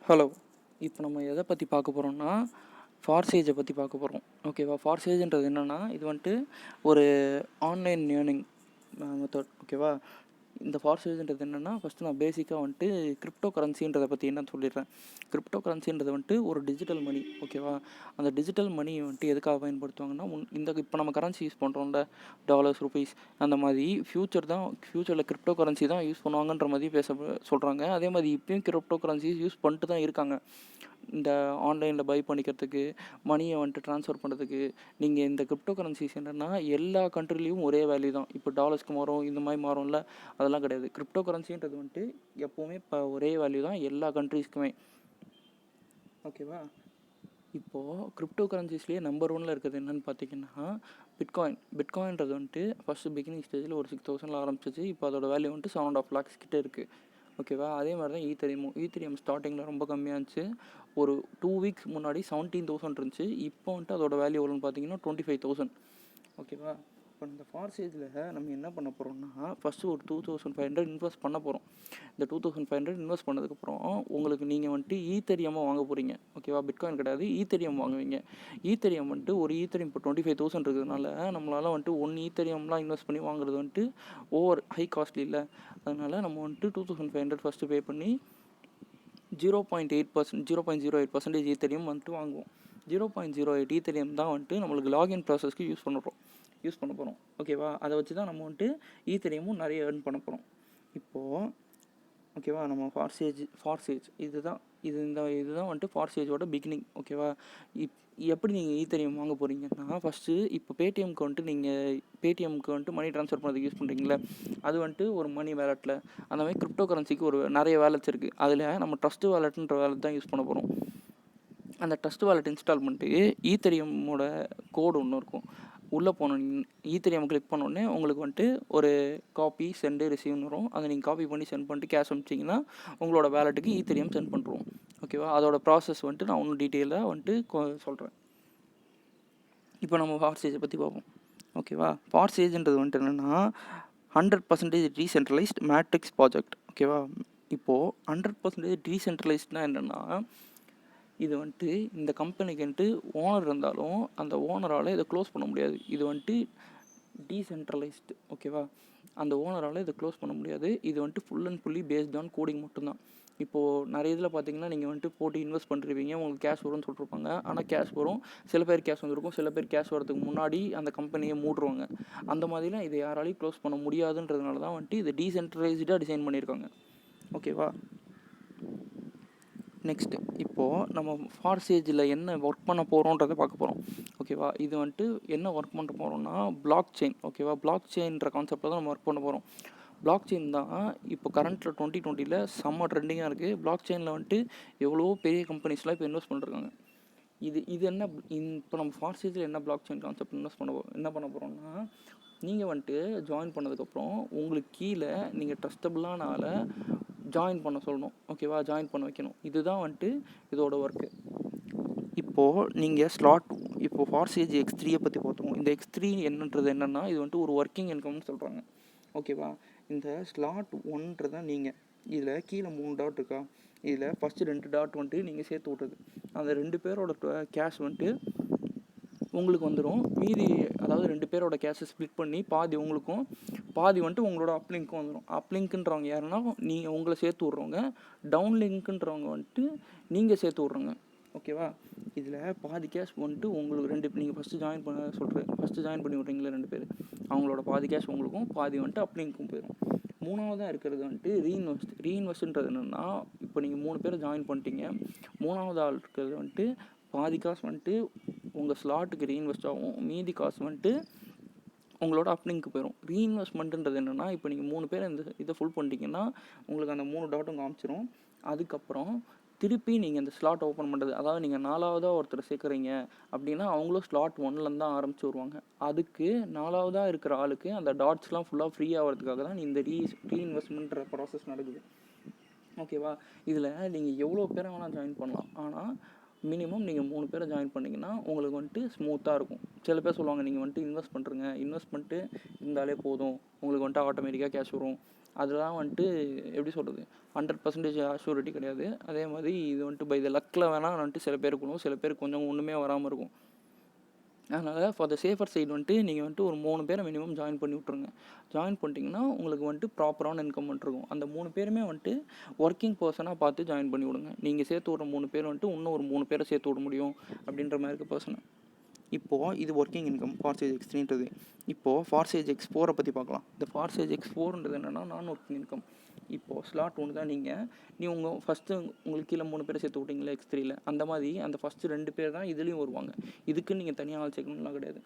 Hello. இப்போ நம்ம எதை பற்றி பார்க்க போகிறோம்னா ஃபார்சேஜை பற்றி பார்க்க போகிறோம். ஓகேவா? ஃபார்சேஜ்ன்றது என்னென்னா இது வந்துட்டு ஒரு ஆன்லைன் ஏர்னிங் மெத்தட். ஓகேவா? இந்த ஃபார்சேஜ்ன்றது என்னென்னா ஃபஸ்ட்டு நான் பேசிக்காக வந்துட்டு கிரிப்டோ கரன்சின்றதை பற்றி என்னன்னு சொல்லிடுறேன். கிரிப்டோ கரன்சின்றது வந்துட்டு ஒரு டிஜிட்டல் மணி. ஓகேவா? அந்த டிஜிட்டல் மணி வந்துட்டு எதுக்காக பயன்படுத்துவாங்கன்னா இப்போ நம்ம கரன்சி யூஸ் பண்ணுறோம்ல, டாலர்ஸ், ருபீஸ், அந்த மாதிரி ஃப்யூச்சரில் கிரிப்டோ கரன்சி தான் யூஸ் பண்ணுவாங்கன்ற மாதிரி சொல்கிறாங்க. அதே மாதிரி இப்போயும் கிரிப்டோ கரன்சி யூஸ் பண்ணிட்டு தான் இருக்காங்க. இந்த ஆன்லைனில் பை பண்ணிக்கிறதுக்கு, மணியை வந்துட்டு ட்ரான்ஸ்ஃபர் பண்ணுறதுக்கு. நீங்கள் இந்த கிரிப்டோ கரன்சிஸ் என்னென்னா எல்லா கண்ட்ரிலையும் ஒரே வேல்யூ தான். இப்போ டாலர்ஸ்க்கு மாறும், இந்த மாதிரி மாறும்ல, அதெல்லாம் கிடையாது. கிரிப்டோ கரன்சின்றது வந்துட்டு எப்போவுமே இப்போ ஒரே வேல்யூ தான் எல்லா கண்ட்ரீஸ்க்குமே. ஓகேவா? இப்போது கிரிப்டோ கரன்சிஸ்லேயே நம்பர் 1 இருக்கிறது என்னென்னு பார்த்தீங்கன்னா பிட்காயின்றது வந்துட்டு ஃபஸ்ட்டு பிகினிங் ஸ்டேஜில் ஒரு 6,000 ஆரம்பிச்சிச்சு. இப்போ அதோட வேல்யூ வந்துட்டு 7.5 lakhs கிட்டே இருக்குது. ஓகேவா? அதே மாதிரி தான் ஈத்தரியம் ஸ்டார்டிங்கில் ரொம்ப கம்மியாக இருந்துச்சு. ஒரு 2 weeks முன்னாடி 17,000 இருந்துச்சு. இப்போ வந்துட்டு அதோட வேல்யூ எவ்வளோன்னு பார்த்தீங்கன்னா 25,000. ஓகேவா? இப்போ இந்த ஃபார்சேஜில் நம்ம என்ன பண்ண போகிறோம்னா ஃபஸ்ட்டு ஒரு 2,500 இன்வெஸ்ட் பண்ண போகிறோம். இந்த 2,500 இன்வெஸ்ட் பண்ணதுக்கப்புறம் உங்களுக்கு நீங்கள் வந்துட்டு ஈத்தரியமாக வாங்க போகிறீங்க. ஓகேவா? பிட்காயின் கிடையாது, ஈத்தரியம் வாங்குவீங்க. ஈத்தரியம் வந்துட்டு ஒரு ஈத்தரியம் இப்போ 25,000 இருக்கிறதுனால நம்மளால் வந்துட்டு 1 ஈத்தரியம்லாம் இன்வெஸ்ட் பண்ணி வாங்குறது வந்துட்டு ஹை காஸ்ட்லி இல்லை. அதனால் நம்ம வந்துட்டு 2,500 ஃபஸ்ட்டு பே பண்ணி 0.08% ஈத்தரியம் வந்துட்டு வாங்குவோம். 0.08 ஈத்தரியம் தான் வந்துட்டு நம்மளுக்கு லாகின் ப்ராசஸ்க்கு யூஸ் பண்ண போகிறோம். ஓகேவா? அதை வச்சு தான் நம்ம வந்துட்டு ஈத்தரியமும் நிறைய ஏர்ன் பண்ண போகிறோம். இப்போது ஓகேவா, நம்ம ஃபார்சேஜ் இதுதான் வந்துட்டு ஃபார்சேஜோட பிகினிங். ஓகேவா? எப்படி நீங்கள் ஈத்தரியம் வாங்க போகிறீங்கன்னா ஃபஸ்ட்டு இப்போ பேடிஎம்க்கு வந்துட்டு மணி ட்ரான்ஸ்ஃபர் பண்ணுறதுக்கு யூஸ் பண்ணுறீங்களே, அது வந்துட்டு ஒரு மணி வேலெட்டில். அந்த மாதிரி கிரிப்டோ கரன்சிக்கு நிறைய வேலெட்ஸ் இருக்குது. அதில் நம்ம ட்ரஸ்ட் வேலெட்ன்ற வேலெட் தான் யூஸ் பண்ண போகிறோம். அந்த ட்ரஸ்ட் வாலெட் இன்ஸ்டால் பண்ணிட்டு ஈத்தரியமோட கோடு ஒன்று இருக்கும். உள்ளே போனோம், ஈத்தரியம் கிளிக் பண்ணோடனே உங்களுக்கு வந்துட்டு ஒரு காப்பி சென்டு ரிசீவ்னு வரும். அதை நீங்கள் காப்பி பண்ணி சென்ட் பண்ணிட்டு கேஷ் அனுப்பிச்சிங்கன்னா உங்களோட வேலெட்டுக்கு ஈத்தரியம் சென்ட் பண்ணுறோம். ஓகேவா? அதோட ப்ராசஸ் வந்துட்டு நான் இன்னும் டீட்டெயிலாக வந்துட்டு சொல்கிறேன். இப்போ நம்ம ஃபார்சேஜை பற்றி பார்ப்போம். ஓகேவா? ஃபார்சேஜ்ன்றது வந்துட்டு என்னென்னா 100% டீசென்ட்ரலைஸ்ட் மேட்ரிக்ஸ் ப்ராஜெக்ட். ஓகேவா? இப்போது 100% டீசென்ட்ரலைஸ்ட்னால் என்னென்னா இது வந்துட்டு இந்த கம்பெனிக்கு வந்துட்டு ஓனர் இருந்தாலும் அந்த ஓனரால் இதை க்ளோஸ் பண்ண முடியாது. இது வந்துட்டு டீசென்ட்ரலைஸ்டு. ஓகேவா? அந்த ஓனரால் இதை க்ளோஸ் பண்ண முடியாது. இது வந்துட்டு full and fully based on coding மட்டும்தான். இப்போது நிறைய இதில் பார்த்தீங்கன்னா நீங்கள் வந்துட்டு போட்டு இன்வெஸ்ட் பண்ணிருவீங்க, உங்களுக்கு கேஷ் வரும்னு சொல்லிருப்பாங்க. ஆனால் கேஷ் வரும், சில பேர் கேஷ் வந்திருக்கும், சில பேர் கேஷ் வரதுக்கு முன்னாடி அந்த கம்பெனியை மூடுருவாங்க. அந்த மாதிரிலாம் இதை யாராலையும் க்ளோஸ் பண்ண முடியாதுன்றதுனால தான் வந்துட்டு இதை டீசென்ட்ரலைஸ்டாக டிசைன் பண்ணியிருக்காங்க. ஓகேவா? நெக்ஸ்ட்டு இப்போது நம்ம ஃபார்சேஜில் என்ன ஒர்க் பண்ண போகிறோன்றதை பார்க்க போகிறோம். ஓகேவா? இது வந்துட்டு என்ன ஒர்க் பண்ண போகிறோம்னா பிளாக் செயின். ஓகேவா? பிளாக் செயின்ற கான்செப்டில் தான் நம்ம ஒர்க் பண்ண போகிறோம். பிளாக் செயின் தான் இப்போ கரண்ட்டில் 2020 செம்ம ட்ரெண்டிங்காக இருக்குது. பிளாக் செயினில் வந்துட்டு எவ்வளோ பெரிய கம்பெனிஸ்லாம் இப்போ இன்வெஸ்ட் பண்ணிருக்காங்க. இது என்ன இப்போ நம்ம ஃபார்சேஜில் என்ன பிளாக் செயின் கான்செப்ட் என்ன பண்ண போகிறோம்னா நீங்கள் வந்துட்டு ஜாயின் பண்ணதுக்கப்புறம் உங்களுக்கு கீழே நீங்கள் ட்ரஸ்டபுளான ஆளை ஜாயின் பண்ண சொல்லணும். ஓகேவா? ஜாயின் பண்ண வைக்கணும். இதுதான் வந்துட்டு இதோட ஒர்க்கு. இப்போது நீங்கள் இப்போது ஃபார்சேஜ் X3 பற்றி பார்த்தோம். இந்த X3 என்னென்னா இது வந்துட்டு ஒரு ஒர்க்கிங் இன்கம்னு சொல்கிறாங்க. ஓகேவா? இந்த ஸ்லாட் 1 நீங்கள் இதில் கீழே 3 டாட் இருக்கா, இதில் ஃபஸ்ட்டு 2 டாட் வந்துட்டு நீங்கள் சேர்த்து விட்றது. அந்த 2 பேரோட கேஷ் வந்துட்டு உங்களுக்கு வந்துடும். மீதி அதாவது 2 பேரோட கேஷை ஸ்ப்ளிட் பண்ணி பாதி உங்களுக்கும் பாதி வந்துட்டு உங்களோட அப்லிங்க்கும் வந்துடும். அப்லிங்க்குன்றவங்க யாருன்னா நீங்கள் உங்களை சேர்த்து விட்றவங்க, டவுன் லிங்க்குன்றவங்க வந்துட்டு நீங்கள் சேர்த்து விட்றவங்க. ஓகேவா? இதில் பாதி கேஷ் வந்துட்டு உங்களுக்கு நீங்கள் ஃபஸ்ட்டு ஜாயின் பண்ணி விட்றீங்களா 2 பேர், அவங்களோட பாதி கேஷ் உங்களுக்கும் பாதி வந்துட்டு அப்லிங்க்கும் போயிடும். மூணாவதாக இருக்கிறது வந்துட்டு ரீஇன்வெஸ்ட்ன்றது என்னென்னா இப்போ நீங்கள் 3 பேர் ஜாயின் பண்ணிட்டீங்க, மூணாவது ஆள் இருக்கிறது வந்துட்டு பாதி காசு வந்துட்டு உங்கள் ஸ்லாட்டுக்கு ரீஇன்வெஸ்ட் ஆகும், மீதி காசு வந்துட்டு உங்களோட அப்லிங்க்கு போயிடும். ரீஇன்வெஸ்ட்மெண்ட்டுன்றது என்னென்னா இப்போ நீங்கள் 3 பேர் இந்த இதை ஃபுல் பண்ணிட்டீங்கன்னா உங்களுக்கு அந்த 3 டாட்டும் காமிச்சிடும். அதுக்கப்புறம் திருப்பி நீங்கள் இந்த ஸ்லாட் ஓப்பன் பண்ணுறது, அதாவது நீங்கள் 4வதாக ஒருத்தர் சேர்க்குறீங்க அப்படின்னா அவங்களும் ஸ்லாட் 1லேருந்து தான் ஆரம்பித்து வருவாங்க. அதுக்கு 4வதாக இருக்கிற ஆளுக்கு அந்த டாட்ஸ்லாம் ஃபுல்லாக ஃப்ரீ ஆகிறதுக்காக தான் இந்த ரீஇன்வெஸ்ட்மெண்ட்ற ப்ராசஸ் நடக்குது. ஓகேவா? இதில் நீங்கள் எவ்வளோ பேரை வேணால் ஜாயின் பண்ணலாம். ஆனால் மினிமம் நீங்கள் 3 பேரை ஜாயின் பண்ணிங்கன்னா உங்களுக்கு வந்துட்டு ஸ்மூத்தாக இருக்கும். சில பேர் சொல்லுவாங்க நீங்கள் வந்துட்டு இன்வெஸ்ட் பண்ணிட்டு இருந்தாலே போதும், உங்களுக்கு வந்துட்டு ஆட்டோமேட்டிக்காக கேஷ் வரும், அதெல்லாம் வந்துட்டு எப்படி சொல்கிறது, 100% அஷ்யூரிட்டி கிடையாது. அதே மாதிரி இது வந்துட்டு பை த லக்கில் வேணால் வந்துட்டு சில பேர் இருக்கணும், சில பேருக்கு கொஞ்சம் ஒன்றுமே வராமல் இருக்கும். அதனால் ஃபார் த சேஃபர் சைடு வந்துட்டு நீங்கள் வந்துட்டு ஒரு 3 பேரை மினிமம் ஜாயின் பண்ணி விட்ருங்க. ஜாயின் பண்ணிட்டீங்கன்னா உங்களுக்கு வந்துட்டு ப்ராப்பரான இன்கம் வந்துருக்கும். அந்த 3 பேருமே வந்துட்டு ஒர்க்கிங் பர்சனாக பார்த்து ஜாயின் பண்ணி விடுங்க. நீங்கள் சேர்த்து விட்ற 3 பேர் வந்துட்டு இன்னும் ஒரு 3 பேரை சேர்த்து விட முடியும் அப்படின்ற மாதிரி இருக்க பர்சனை. இப்போது இது ஒர்க்கிங் இன்கம் ஃபார்சேஜ் எக்ஸ்3ன்றது. இப்போது ஃபார்சேஜ் எக்ஸ்4 பற்றி பார்க்கலாம். இந்த ஃபார்சேஜ் எக்ஸ்4ன்றது என்னென்னா நான் ஒர்க்கிங் இன்கம். இப்போது ஸ்லாட் ஒன்று தான் நீ உங்கள் ஃபஸ்ட்டு உங்களுக்கு கீழே 3 பேரை சேர்த்து விட்டிங்களா எக்ஸ்3ல, அந்த மாதிரி அந்த ஃபஸ்ட்டு 2 பேர் தான் இதுலேயும் வருவாங்க. இதுக்குன்னு நீங்கள் தனியாக ஆள் சேர்க்கணும்லாம் கிடையாது.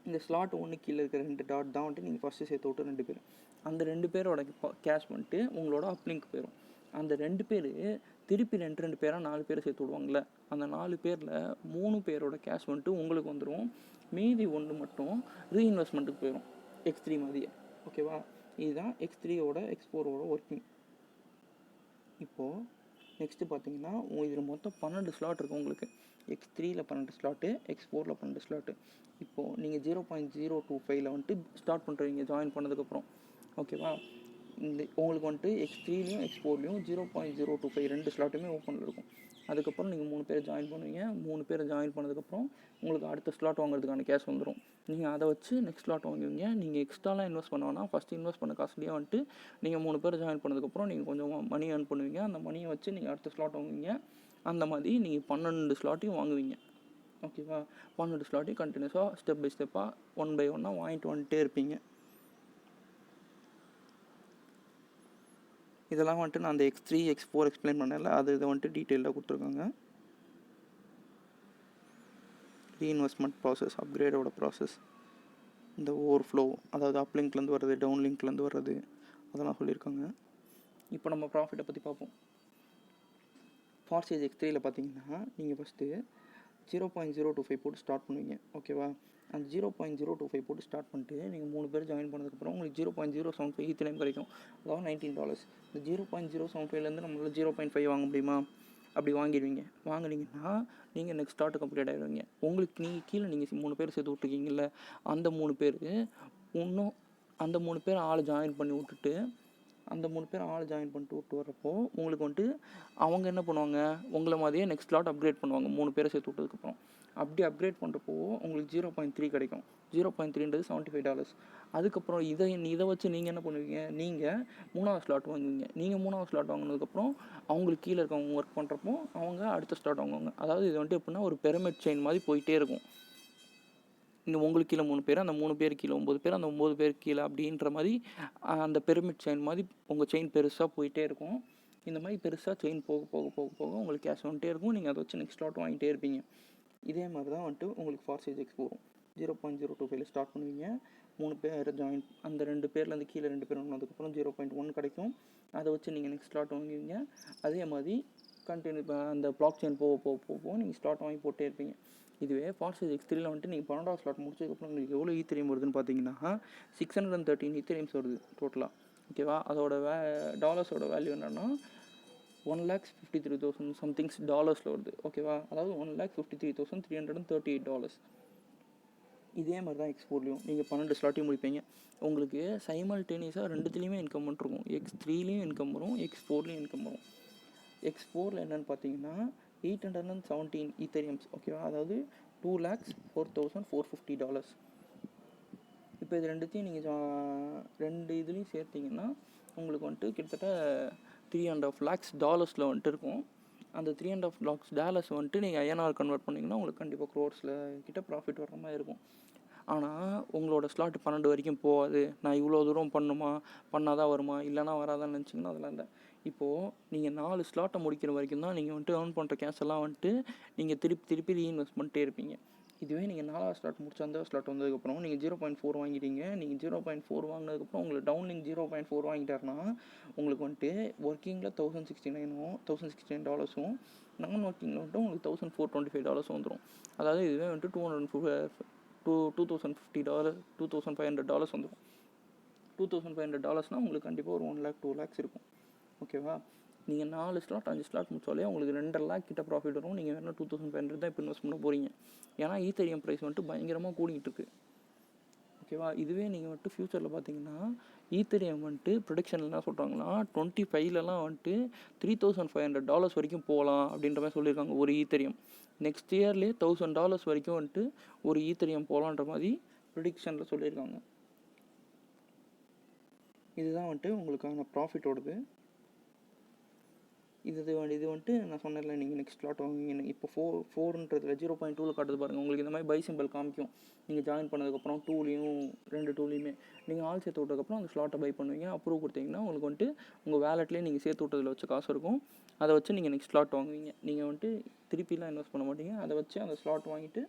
இந்த ஸ்லாட் ஒன்று கீழே இருக்கிற 2 டாட் தான் வந்துட்டு நீங்கள் ஃபஸ்ட்டு சேர்த்து விட்டு 2 பேர். அந்த 2 பேரோட கேஷ் வந்துட்டு உங்களோட அப்லிங்க் போயிடும். அந்த 2 பேர் திருப்பி 2 பேராக 4 பேரை சேர்த்து விடுவாங்கள்ல, அந்த 4 பேரில் 3 பேரோட கேஷ் வந்துட்டு உங்களுக்கு வந்துடும். மீதி ஒன்று மட்டும் ரீஇன்வெஸ்ட்மெண்ட்டுக்கு போயிடும் எக்ஸ்3 மாதிரியே. ஓகேவா? இதுதான் எக்ஸ்3யோட எக்ஸ்4ஓட ஒர்க்கிங். இப்போது நெக்ஸ்ட்டு பார்த்தீங்கன்னா இதில் மொத்தம் 12 ஸ்லாட் இருக்குது உங்களுக்கு. எக்ஸ்3ல 12 ஸ்லாட்டு, எக்ஸ்4ல 12 ஸ்லாட்டு. இப்போது நீங்கள் 0.025ல் வந்துட்டு ஸ்டார்ட் பண்ணுறீங்க ஜாயின் பண்ணதுக்கப்புறம். ஓகேவா? இந்த உங்களுக்கு வந்துட்டு எக்ஸ்3லையும் எக்ஸ்4லையும் 0.025 2 ஸ்லாட்டுமே ஓப்பனில் இருக்கும். அதுக்கப்புறம் நீங்கள் 3 பேர் ஜாயின் பண்ணுவீங்க. 3 பேர் ஜாயின் பண்ணதுக்கப்புறம் உங்களுக்கு அடுத்த ஸ்லாட் வாங்குறதுக்கான கேஷ் வந்துடும். நீங்கள் அதை வச்சு நெக்ஸ்ட் ஸ்லாட் வாங்குவீங்க. நீங்கள் எக்ஸ்ட்ராலாம் இன்வெஸ்ட் பண்ண வேணாம். ஃபஸ்ட்டு இன்வெஸ்ட் பண்ண காசுலேயே வந்துட்டு நீங்கள் 3 பேர் ஜாயின் பண்ணதுக்கப்புறம் நீங்கள் கொஞ்சம் மணி ஏர்ன் பண்ணுவீங்க. அந்த மணியை வச்சு நீங்கள் அடுத்த ஸ்லாட் வாங்குவீங்க. அந்த மாதிரி நீங்கள் 12 ஸ்லாட்டையும் வாங்குவீங்க. ஓகேவா? 12 ஸ்லாட்டையும் கண்டினியூஸாக ஸ்டெப் பை ஸ்டெப்பாக 1 by 1 வாங்கிட்டு வந்துட்டே இருப்பீங்க. இதெல்லாம் வந்துட்டு நான் அந்த எக்ஸ்3 எக்ஸ்4 எக்ஸ்பிளைன் பண்ணல, அது இதை வந்துட்டு டீட்டெயிலாக கொடுத்துருக்காங்க. ரீஇன்வெஸ்ட்மெண்ட் ப்ராசஸ், அப்கிரேடோட ப்ராசஸ், இந்த ஓவர்ஃப்ளோ, அதாவது அப்லிங்க்லேருந்து வர்றது, டவுன் லிங்க்லேருந்து வர்றது, அதெல்லாம் சொல்லியிருக்காங்க. இப்போ நம்ம ப்ராஃபிட்டை பற்றி பார்ப்போம். ஃபார்சேஜ் எக்ஸ்3ல பார்த்தீங்கன்னா நீங்கள் ஃபஸ்ட்டு 0.025 போட்டு ஸ்டார்ட் பண்ணுவீங்க. ஓகேவா? அந்த 0.025 போட்டு ஸ்டார்ட் பண்ணிட்டு நீங்கள் 3 பேர் ஜாயின் பண்ணதுக்கப்புறம் உங்களுக்கு 0.075 ஈத்தனையும் கிடைக்கும். அதாவது $19. இந்த 0.075லேருந்து நம்மளால் 0.5 வாங்க முடியுமா? அப்படி வாங்கினீங்கன்னா நீங்கள் நெக்ஸ்ட் ஸ்டார்ட்டுக்கு அப்கிரேட் ஆகிடுவீங்க. உங்களுக்கு நீங்கள் கீழே நீங்கள் 3 பேர் சேர்த்து விட்ருக்கீங்கல்ல, அந்த 3 பேர் இன்னும் அந்த 3 பேர் ஆள் ஜாயின் பண்ணி விட்டுட்டு விட்டு வரப்போ உங்களுக்கு வந்துட்டு அவங்க என்ன பண்ணுவாங்க, உங்களை மாதிரியே நெக்ஸ்ட் ஸ்லாட் அப்கிரேட் பண்ணுவாங்க 3 பேரை சேர்த்து விட்டதுக்கப்புறம். அப்படி அப்கிரேட் பண்ணுறப்போ உங்களுக்கு 0.3 கிடைக்கும். 0.3ன்றது $75. அதுக்கப்புறம் இதை வச்சு நீங்கள் என்ன பண்ணுவீங்க, நீங்கள் 3வது ஸ்லாட் வாங்குவீங்க. நீங்கள் 3வது ஸ்லாட் வாங்கினதுக்கப்புறம் அவங்களுக்கு கீழே இருக்கவங்க ஒர்க் பண்ணுறப்போ அவங்க அடுத்த ஸ்லாட் வாங்குவாங்க. அதாவது இது வந்துட்டு எப்படின்னா ஒரு பிரமிட் செயின் மாதிரி போயிட்டே இருக்கும். இன்னும் உங்களுக்கு கீழே 3 பேர், அந்த 3 பேர் கீழே 9 பேர், அந்த 9 பேர் கீழே அப்படின்ற மாதிரி அந்த பிரமிட் செயின் மாதிரி உங்கள் செயின் பெருசாக போயிட்டே இருக்கும். இந்த மாதிரி பெருசாக செயின் போக போக போக போக உங்களுக்கு கேஷ் வந்துட்டே இருக்கும். நீங்கள் அதை வச்சு நெக்ஸ்ட் ஸ்லாட் வாங்கிட்டே இருப்பீங்க. இதே மாதிரி தான் வந்துட்டு உங்களுக்கு ஃபார்சேஜ் எக்ஸ் வரும். 0.025 ஸ்டார்ட் பண்ணுவீங்க. 3 பேர் ஜாயின், அந்த 2 பேர்லேருந்து கீழே 2 பேர் வந்ததுக்கப்புறம் 0.1 கிடைக்கும். அதை வச்சு நீங்கள் நெக்ஸ்ட் ஸ்லாட் வாங்குவீங்க. அதே மாதிரி கண்டினியூ அந்த பிளாக் செயின் போக போக போக நீங்கள் ஸ்லாட் வாங்கி போட்டே இருப்பீங்க. இதுவே ஃபார்சேஜ் எக்ஸ்3ல வந்துட்டு நீங்கள் 12வது ஸ்லாட் முடிச்சதுக்கப்புறம் உங்களுக்கு எவ்வளோ ஈத்தரியம் வருதுன்னு பார்த்தீங்கன்னா 613 ஈத்தரியம்ஸ் வருது டோட்டலாக. ஓகேவா? அதோட டாலர்ஸோட வேல்யூ என்னென்னா $1,53,000 சம்திங்ஸ் டாலர்ஸில் வருது. ஓகேவா? அதாவது $1,53,338. இதே மாதிரி தான் எக்ஸ்4லையும் நீங்கள் 12 ஸ்லாட்டையும் முடிப்பீங்க. உங்களுக்கு சைமல்டேனியஸாக ரெண்டுத்துலேயுமே இன்கம் வந்துருக்கும். எக்ஸ்3லையும் இன்கம் வரும், எக்ஸ்4லையும் இன்கம் வரும். எக்ஸ்4ல என்னென்னு பார்த்தீங்கன்னா 817 ஈத்தரியம்ஸ். ஓகேவா? அதாவது $2,04,450. இப்போ இது ரெண்டுத்தையும் நீங்கள் 2 இதுலேயும் சேர்த்திங்கன்னா உங்களுக்கு வந்துட்டு கிட்டத்தட்ட $3.5 lakhs வந்துட்டு இருக்கும். அந்த $3.5 lakhs வந்துட்டு நீங்கள் INR கன்வெர்ட் பண்ணிங்கன்னா உங்களுக்கு கண்டிப்பாக க்ரோர்ஸில் கிட்ட ப்ராஃபிட் வர்ற மாதிரி இருக்கும். ஆனால் உங்களோட ஸ்லாட் 12 வரைக்கும் போகாது. நான் இவ்வளோ தூரம் பண்ணால் தான் வருமா, இல்லைனா வராதான்னு நினச்சிங்கன்னா அதெல்லாம் இல்லை. இப்போது நீங்கள் 4 ஸ்லாட்டை முடிக்கிற வரைக்கும் தான் நீங்கள் வந்துட்டு ஏர்ன் பண்ணுற கேஷ் எல்லாம் வந்துட்டு நீங்கள் திருப்பி ரீஇன்வெஸ்ட் பண்ணிட்டே இருப்பீங்க. இதுவே நீங்கள் 4வது ஸ்லாட் முடிச்சு 5வது ஸ்லாட் வந்ததுக்கப்புறம் நீங்கள் 0.4 வாங்கிட்டீங்க. நீங்கள் 0.4 வாங்கினதுக்கப்புறம் உங்களுக்கு டவுன்லிங் 0.4 வாங்கிட்டாருன்னா உங்களுக்கு வந்துட்டு ஒர்க்கிங்கில் $1,069 நான் ஒர்க்கிங்கில் வந்துட்டு உங்களுக்கு $1,425 வந்துடும். அதாவது இதுவே வந்துட்டு $2,500 வந்துடும். $2,500 உங்களுக்கு கண்டிப்பாக ஒரு 1 lakh 2 lakhs இருக்கும். ஓகேவா? நீங்கள் 4 ஸ்லாட் 5 ஸ்லாட் முடிச்சாலே உங்களுக்கு 2.5 lakh கிட்ட ப்ராஃபிட் வரும். நீங்கள் வேணால் 2,500 தான் இப்போ இன்வெஸ்ட் பண்ண போகிறீங்க. ஏன்னா ஈத்தரியம் ப்ரைஸ் வந்துட்டு பயங்கரமாக கூடிகிட்டு இருக்குது. ஓகேவா. இதுவே நீங்கள் வந்துட்டு ஃப்யூச்சரில் பார்த்தீங்கன்னா ஈத்தரியம் வந்துட்டு ப்ரொடிக்ஷனில் என்ன சொல்கிறாங்கன்னா 25லலாம் வந்துட்டு $3,500 வரைக்கும் போகலாம் அப்படின்ற மாதிரி சொல்லியிருக்காங்க ஒரு ஈத்தரியம். நெக்ஸ்ட் இயர்லேயே $1,000 வரைக்கும் வந்துட்டு ஒரு ஈத்தரியம் போகலான்ற மாதிரி ப்ரிடிக்ஷனில் சொல்லியிருக்காங்க. இதுதான் வந்துட்டு உங்களுக்கான ப்ராஃபிட்டோடது. இது வந்துட்டு நான் சொன்னேன்ல, நீங்கள் நெக்ஸ்ட் ஸ்லாட் வாங்குவீங்க. இப்போ 4ன்றதுல 0.2ல் காட்டுது பாருங்கள். உங்களுக்கு இந்த மாதிரி பை சிம்பிள் காமிக்கும். நீங்கள் ஜாயின் பண்ணதுக்கப்புறம் 2லேயும் 2 டூலையுமே நீங்கள் ஆள் சேர்த்து விட்டதுக்கப்புறம் அந்த ஸ்லாட்டை பை பண்ணுவீங்க. அப்ரூவ் கொடுத்தீங்கன்னா உங்களுக்கு வந்துட்டு உங்கள் வேலெட்லேயே நீங்கள் சேர்த்து விட்டதில் வச்ச காசு இருக்கும். அதை வச்சு நீங்கள் நெக்ஸ்ட் ஸ்லாட் வாங்குவீங்க. நீங்கள் வந்துட்டு திருப்பிலாம் இன்வெஸ்ட் பண்ண மாட்டீங்க. அதை வச்சு அந்த ஸ்லாட் வாங்கிட்டு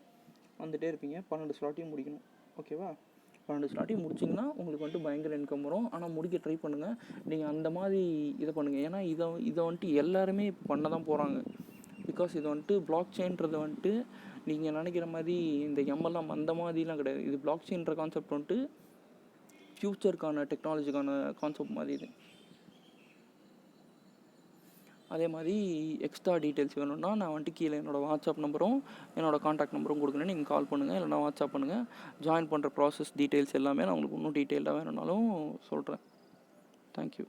வந்துகிட்டே இருப்பீங்க. 12 ஸ்லாட்டையும் முடிக்கணும். ஓகேவா. 12 ஸ்லாட்டையும் முடிச்சிங்கன்னா உங்களுக்கு வந்துட்டு பயங்கர இன்கம் வரும். ஆனால் முடிக்க ட்ரை பண்ணுங்கள். நீங்கள் அந்த மாதிரி இதை பண்ணுங்கள். ஏன்னா இதை வந்துட்டு எல்லாருமே பண்ண தான் போகிறாங்க. பிகாஸ் இது வந்துட்டு பிளாக் செயின்றது வந்துட்டு நீங்கள் நினைக்கிற மாதிரி இந்த எம்எல்எம் அந்த மாதிரிலாம் கிடையாது. இது பிளாக் செயின்ற கான்செப்ட் வந்துட்டு ஃப்யூச்சருக்கான டெக்னாலஜிக்கான கான்செப்ட் மாதிரி இது. அதே மாதிரி எக்ஸ்ட்ரா டீட்டெயில்ஸ் வேணும்னா நான் வந்துட்டு கீழே என்னோடய வாட்ஸ்அப் நம்பரும் என்னோடய காண்டாக்ட் நம்பரும் கொடுக்குறேன். நீங்கள் கால் பண்ணுங்கள், இல்லைனா வாட்ஸ்அப் பண்ணுங்கள். ஜாயின் பண்ணுற ப்ராசஸ் டீட்டெயில்ஸ் எல்லாமே நான் உங்களுக்கு இன்னும் டீட்டெயிலாக வேணும்னாலும் சொல்கிறேன். தேங்க்யூ.